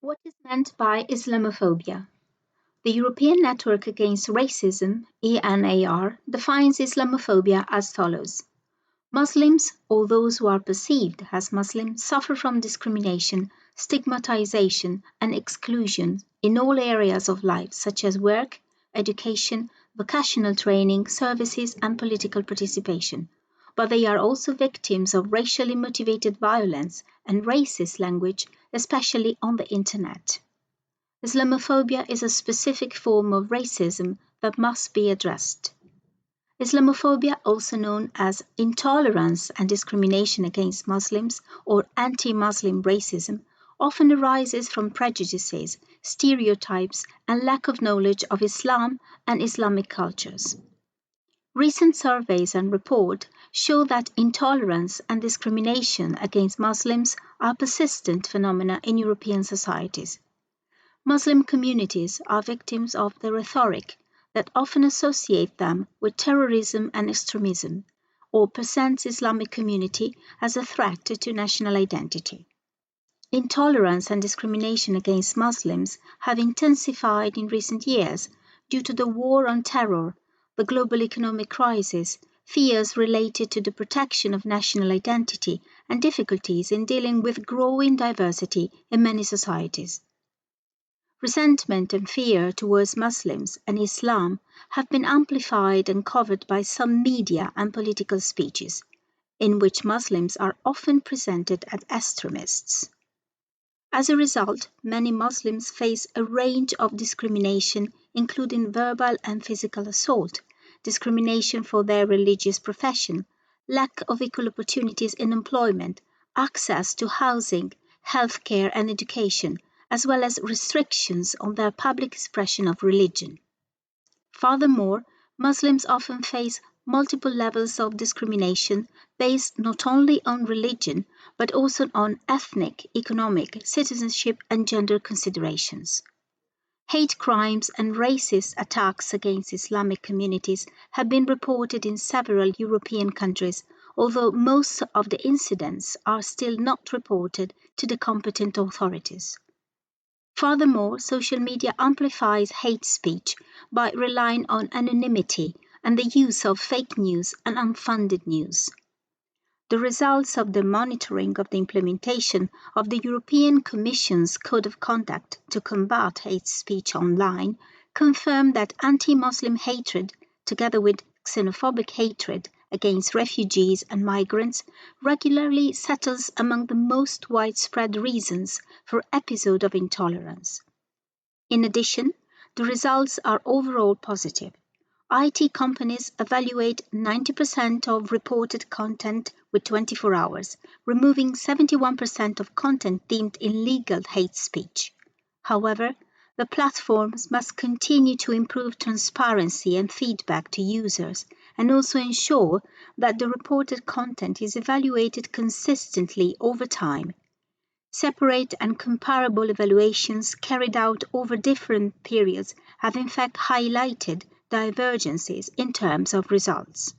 What is meant by Islamophobia? The European Network Against Racism, ENAR, defines Islamophobia as follows. Muslims, or those who are perceived as Muslim, suffer from discrimination, stigmatization, and exclusion in all areas of life, such as work, education, vocational training, services, and political participation. But they are also victims of racially motivated violence and racist language, especially on the Internet. Islamophobia is a specific form of racism that must be addressed. Islamophobia, also known as intolerance and discrimination against Muslims or anti-Muslim racism, often arises from prejudices, stereotypes, and lack of knowledge of Islam and Islamic cultures. Recent surveys and reports show that intolerance and discrimination against Muslims are persistent phenomena in European societies. Muslim communities are victims of the rhetoric that often associate them with terrorism and extremism, or presents Islamic community as a threat to national identity. Intolerance and discrimination against Muslims have intensified in recent years due to the war on terror, the global economic crisis, fears related to the protection of national identity, and difficulties in dealing with growing diversity in many societies. Resentment and fear towards Muslims and Islam have been amplified and covered by some media and political speeches, in which Muslims are often presented as extremists. As a result, many Muslims face a range of discrimination, including verbal and physical assault, discrimination for their religious profession, lack of equal opportunities in employment, access to housing, healthcare and education, as well as restrictions on their public expression of religion. Furthermore, Muslims often face multiple levels of discrimination based not only on religion, but also on ethnic, economic, citizenship, and gender considerations. Hate crimes and racist attacks against Islamic communities have been reported in several European countries, although most of the incidents are still not reported to the competent authorities. Furthermore, social media amplifies hate speech by relying on anonymity and the use of fake news and unfounded news. The results of the monitoring of the implementation of the European Commission's Code of Conduct to combat hate speech online confirm that anti-Muslim hatred, together with xenophobic hatred against refugees and migrants, regularly settles among the most widespread reasons for episodes of intolerance. In addition, the results are overall positive. IT companies evaluate 90% of reported content with 24 hours, removing 71% of content deemed illegal hate speech. However, the platforms must continue to improve transparency and feedback to users, and also ensure that the reported content is evaluated consistently over time. Separate and comparable evaluations carried out over different periods have in fact highlighted divergences in terms of results.